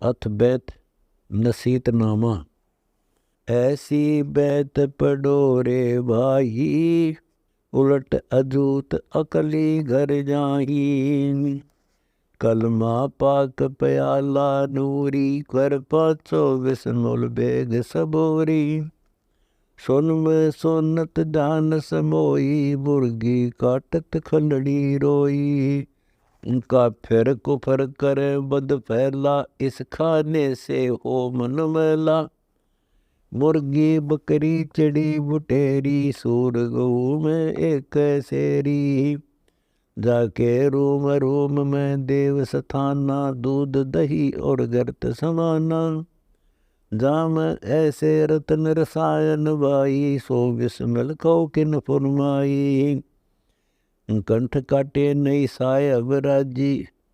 अथ बैत नसीहतनामा। ऐसी बैत पढ़ो रे भाई, उलट अजूत अकली घर जाही। कलमा पाक प्याला नूरी, कर पाछो विस्मुल बेग सबोरी। सुन में सोनत जान समोई, मुर्गी काटत खलड़ी रोई। उनका फिर कुफर करे बद फैला, इस खाने से हो मन मैला। मुर्गी बकरी चिड़ी बुटेरी, सूर गऊ में एक सेरी। जाके रूम रूम में देव स्थाना, दूध दही और गर्त समाना। जाम ऐसे रतन रसायन बाई, सो विस्मल कौ किन फुरमाई। कंठ काटे नई सायब राजी,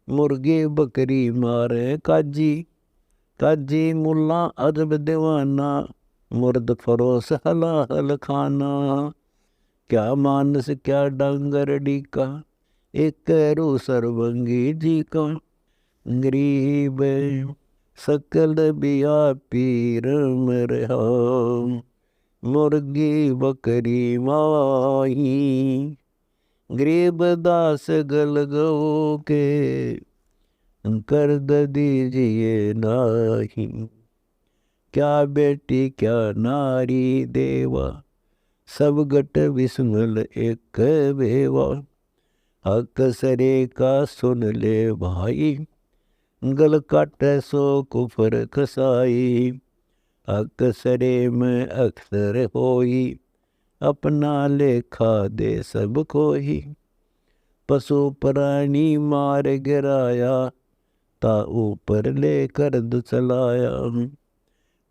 मुर्गी बकरी मारे काजी। काजी मुल्ला अजब दीवाना, मुर्द फरोस हला हल खाना। क्या मानस क्या डांगर डीका, एक रू सरवंगी जी का। गरीब सकल बिया पीर मरहा, मुर्गी बकरी माही। गरीब दास गल गो के, कर दीजिए नाही। क्या बेटी क्या नारी देवा, सब गट विस्मल एक बेवा। हक सरे का सुन ले भाई, गल काट सो कुफर कसाई। हक सरे में अक्सर होई, अपना लेखा दे सब कोई। पशु प्राणी मार गिराया, ता ऊपर लेकर चलाया।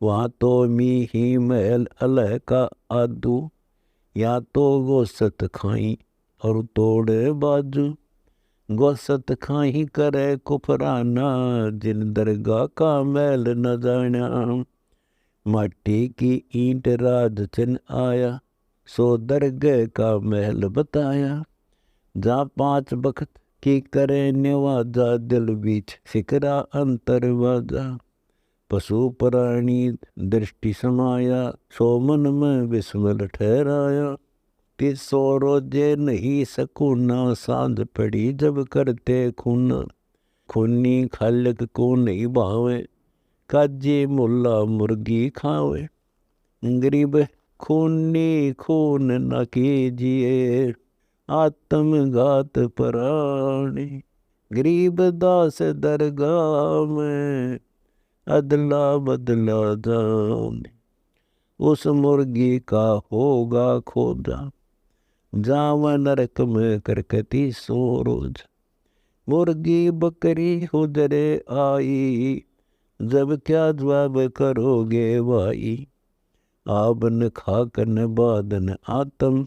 वहाँ तो मी ही महल अलह का आदू, या तो गोसत खाई और तोड़े बाजू। गोसत खाई करे कुफराना, जिन दरगाह का मैल न जाना। माटी की ईंट राज चिन आया, सो दरगाह का महल बताया। जहाँ 5 बखत की करे निवाजा, दिल बीच सिकरा अंतर बाजा। पशु प्राणी दृष्टि समाया, सो मन में विस्मल ठहराया। 300 रोजे नहीं सकूना, सांझ पड़ी जब करते खूना। खूनी खालक को नहीं भावे, काजी मुल्ला मुर्गी खावे। गरीब खूनी खून न कीजिए, आत्मघात प्राणी। गरीब दास दरगाह में, अदला बदला जाने। उस मुर्गी का होगा खोजा, जावा नरक में करकती सो रोज। मुर्गी बकरी हुदरे आई, जब क्या जवाब करोगे भाई। आबन खाकन बादन आतम,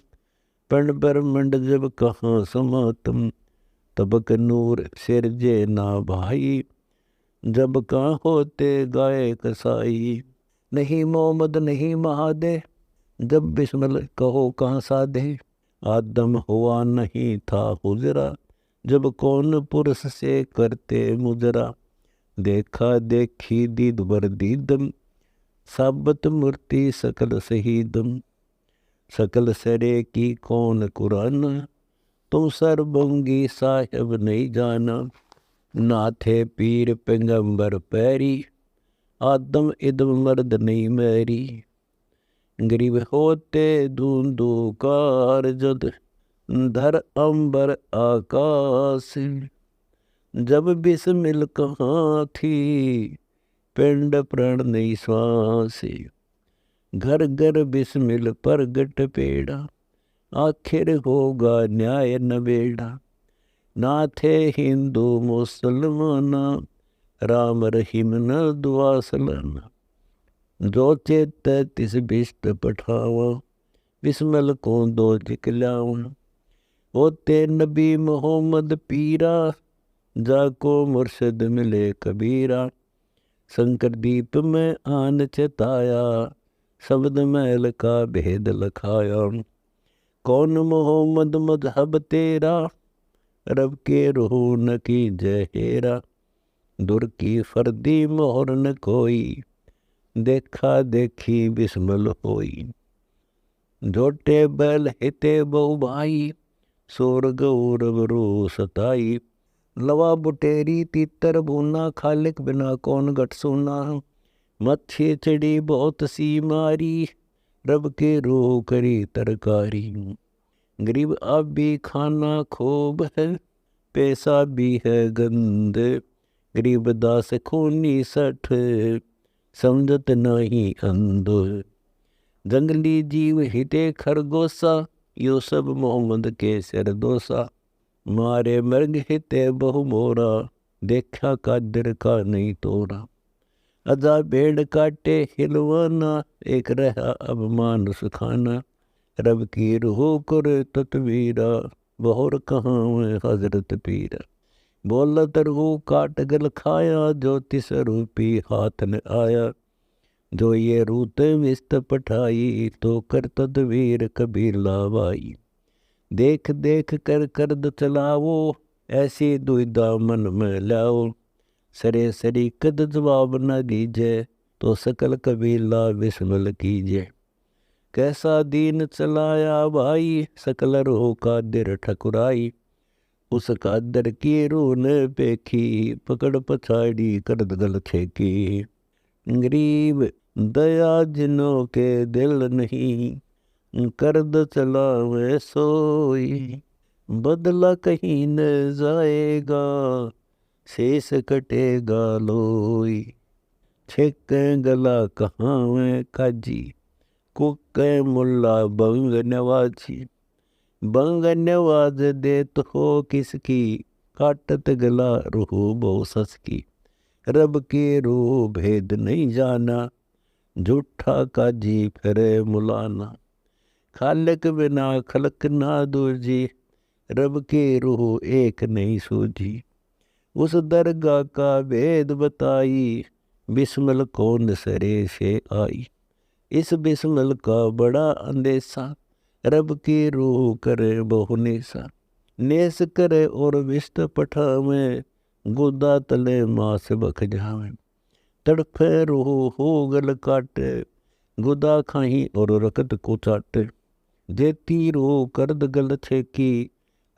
पण ब्रह्मंड जब कहाँ समातम। तबक नूर सिरजे ना भाई, जब कहाँ होते गाय कसाई। नहीं मोहम्मद नहीं महादे, जब बिस्मिल कहो कहाँ साधे। आदम हुआ नहीं था हुजरा, जब कौन पुरुष से करते मुजरा। देखा देखी दीद बर दीदम, साबत मूर्ति सकल शहीदम। सकल सरे की कौन कुराना, तुम सरबंगी साहिब नहीं जाना। नाथे पीर पैगंबर पैरी, आदम इदम मर्द नहीं मैरी। गरीब होते धुंधुकार जद, धर अंबर आकाश। जब बिस्मिल कहाँ थी, पिंड प्रण नहीं श्वास। घर घर बिस्मिल प्रगट पेड़ा, आखिर होगा न्याय नबेड़ा। ना थे हिंदू मुसलमाना, राम रहीम न दुआ सलाना। जो चेत तिस बिष्ट पठावा, बिस्मल को दो जिकलावा। होते नबी मोहम्मद पीरा, जाको मुर्शद मिले कबीरा। शंकर दीप में आन चताया, शब्द महल का भेद लखाया। कौन मोहम्मद मजहब तेरा, रब के रूह न की जहेरा। दुर की फर्दी मोहर न कोई, देखा देखी बिस्मल होई। जोटे बैल हिते बहु भाई, सोर गौरव रो सताई। लवा बुटेरी तीतर भूना, खालिक बिना कौन गट सोना। मच्छी चढ़ी बहुत सी मारी, रब के रो करी तरकारी। गरीब अब भी खाना खूब है, पैसा भी है गंद। गरीब दास खूनी सठ, समझत नहीं अंध। जंगली जीव हिते खरगोसा, यो सब मोहम्मद के सिर दोसा। मारे मृग हिते बहु मोरा, देखा कादर का नहीं तोरा। अजा भेड़ काटे हिलवाना, एक रहा अब मानुष खाना। रब की रूह कर ततवीरा, बहुर कहाँ में हजरत पीरा। बोलत रूह काट गल खाया, जो तिस रूपी हाथ न आया। जो ये रूत विस्त पठाई, तो कर तदवीर कबीर लावाई। देख देख कर कर्द चलावो, ऐसी दुविधा मन में लाओ। सरे सरी कद जवाब न दीजे, तो सकल कबीला बिस्मिल कीजे। कैसा दीन चलाया भाई, सकल रो का दिर ठकुराई। उस कादर की रूह ने पेखी, पकड़ पछाड़ी करद गल छेकी। गरीब दया जिनों के दिल नहीं, कर्द चलावे सोई। बदला कहीं न जाएगा, शेष कटेगा लोई। छेके गला कहाँ में काजी, कुके मुल्ला बंग नवाजी। बंग नवाज देत हो किसकी, काटत गला रूह बहु ससकी। रब के रूह भेद नहीं जाना, झूठा काजी फिरे मुलाना। खालिक बिना खलक ना दूजी, रब के रूह एक नहीं सूझी। उस दरगाह का भेद बताई, बिस्मिल कौन सरे से आई। इस बिस्मिल का बड़ा अंदेशा, रब की रूह करे बहु नेसा। नेस करे और विष्ट पठावे, गुदा तले मास बख जावे। तड़फे रूह हो गल काटे, गुदा खाही और रकत को चाटे। देती रूह करद गल छेकी,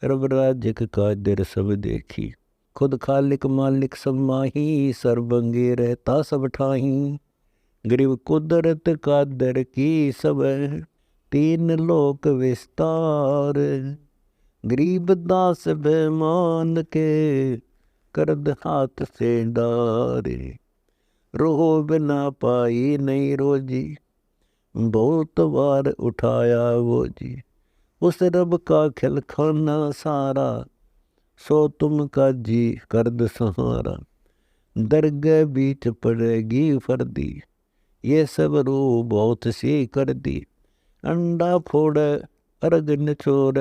रब राजिक का दिर सब देखी। खुद खालिक मालिक सब माही, सर्वंगे रहता सब ठाही। गरीब कुदरत कादर की सब, तीन लोक विस्तार। गरीब दास बेमान के, करद हाथ से डारे। रोह बिना पाई नहीं रोजी, बहुत बार उठाया वो जी। उस रब का खिलखाना सारा, सो तुम का जी करद सहारा। दरगह बीच पड़ेगी फर्दी, ये सब रूह बहुत सी कर दी। अंडा फोड़ अर्ग निचोड़,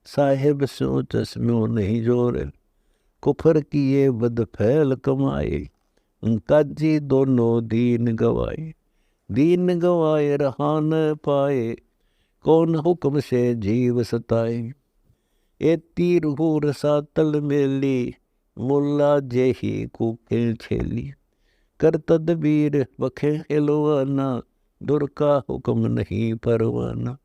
साहिब स्यों चश्म्यों नहीं जोर। कुफर किए बद फैल कमाए, काजी दोनों दीन गवाए। दीन गवाए रहा न पाए, कौन हुक्म से जीव सताए। एती रूह रसातल मेली, मुल्ला जेही कूके छेली। कर तदबीर बखे हिलवाना, दुर का हुक्म नहीं परवाना।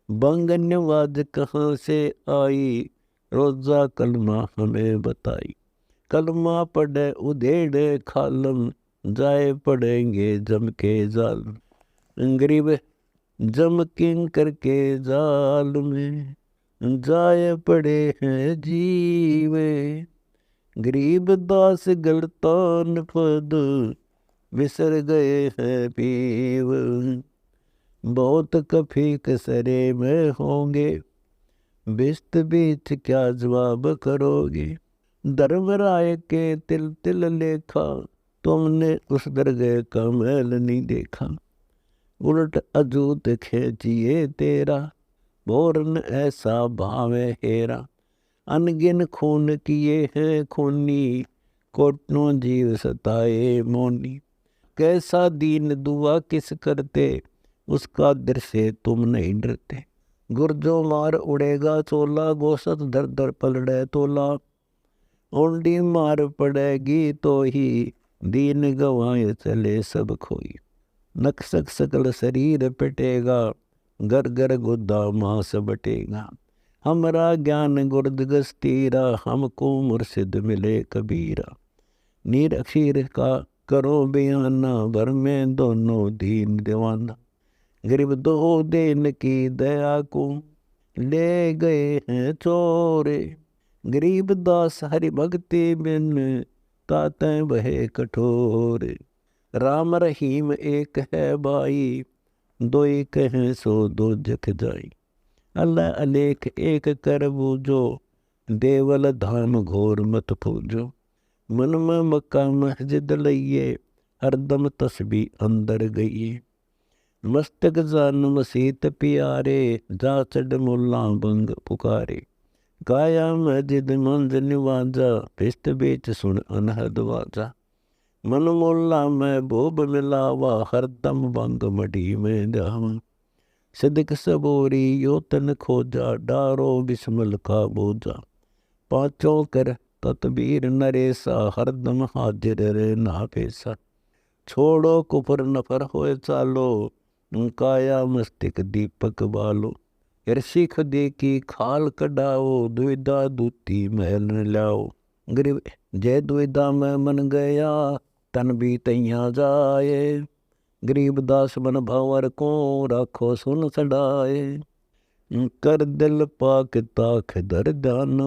बंगन्यवाज कहाँ से आई, रोजा कलमा हमें बताई। कलमा पढ़े उधेड़े खालम, जाए पड़ेंगे जम के जालम। गरीब जम किंग करके जाल में, जाए पड़े हैं जीवे। गरीब दास गलतान पद, विसर गए हैं पीव। बहुत कफी कसरे में होंगे, बिस्त बीच क्या जवाब करोगे। धर्मराय के तिल तिल लेखा, तुमने उस दरगह का मैल नहीं देखा। उलट अजूत खेचिए तेरा, बोरन ऐसा भावे हेरा। अनगिन खून किए हैं खूनी, कोटनों जीव सताए मोनी। कैसा दीन दुआ किस करते, उसका दर से तुम नहीं डरते। गुर्जों मार उड़ेगा चोला, गोसत दर दर पलड़े तोला। ओंडी मार पड़ेगी तो ही, दीन गवाए चले सब खोई। नक्सक सकल शरीर पिटेगा, गर गर गुद्दा मांस बटेगा। हमरा ज्ञान गुरद गस्तीरा, हमको मुर्शिद मिले कबीरा। नीर अखीर का करो बयाना, भर में दोनों दीन दीवाना। गरीब दो दिन की दया को, ले गए हैं चोरे। गरीब दास हरि भक्ति बिन, ताते बहे कठोरे। राम रहीम एक है भाई, दोई कहें सो दो जख जाई। अल्लाह अलेख एक कर बूझो, देवल धाम घोर मत पूजो। मन में मक्का मस्जिद लइए, हरदम तस्बी अंदर गई। मस्तक जान मसीत प्यारे, जा चढ़ मुल्ला बंग पुकारे। गाया मस्जिद मंज निवाजा, फिस्त बेच सुन अनहद वाजा। मन मुल्ला में भोब मिलावा, हरदम बंग मढ़ी में जावा। सिद्क सबोरी योतन खोजा, डारो बिस्मल का बोझा। पाँचों कर ततबीर नरेसा, हरदम हाजिर रे ना पेसा। छोड़ो कुफर नफर होए चालो, काया मस्तिक दीपक बालो। ऋषि खुदी की खाल कढ़ाओ, दुविधा दूती महल न लाओ। गरीब जय दुविधा में मन गया, तन भी तैया जाए। गरीब दास मन भंवर को, राखो सुन सड़ाए। कर दिल पाक ताख दर ध्यान,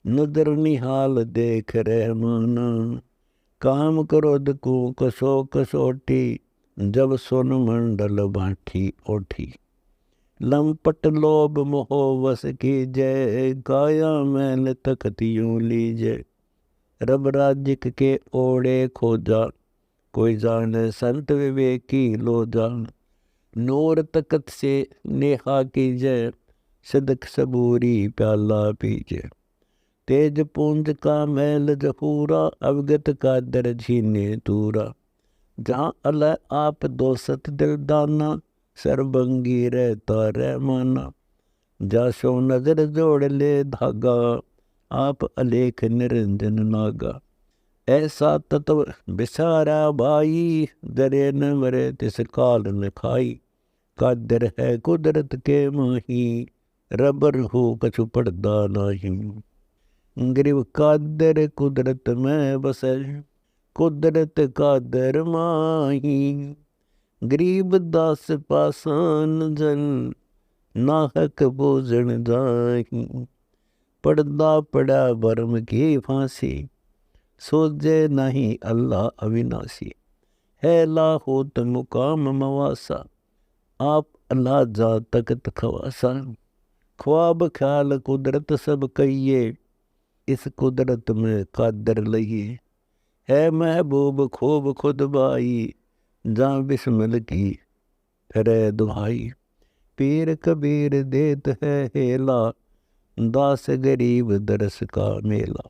नजर निहाल देख रहमान। काम क्रोध को कसो कसोटी, जब सुन मंडल बाठी ओठी। लंपट लोभ मोह वस की जय, काया मैल तकतियों लीजय। रब राजिक के ओढ़े खोजा, कोई जाने संत विवेकी लोजा। नूर तकत से नेहा कीजय, सिदक सबूरी प्याला पीजय। तेज पूंज का मैल जफूरा, अवगत का दर झीने तूरा। जहाँ अल्लाह आप दोसत दिल दाना, सरबंगी रहता रहमाना। जासो नजर जोड़ ले धागा, आप अलेख निरंजन नागा। ऐसा तत्व बिसारा भाई, दरे न मरे तिस काल न खाई। कादर है कुदरत के माही, रबर हो कछु पड़दा नाही। गरीब कादर कुदरत में बसे, कुदरत कादर माही। गरीब दास पासान जन, नाहक बोझन जाही। पड़दा पड़ा भरम की फांसी, सोजे नहीं अल्लाह अविनाशी। है लाहोत मुकाम मवासा, आप अल्लाह जा तकत खवासा। ख्वाब ख्याल कुदरत सब कहिए, इस कुदरत में कादर लइए। है महबूब खूब खुद बाई, जा बिस्मिल की फिरे दुहाई। पीर कबीर देत है हेला, दास गरीब दरस का मेला।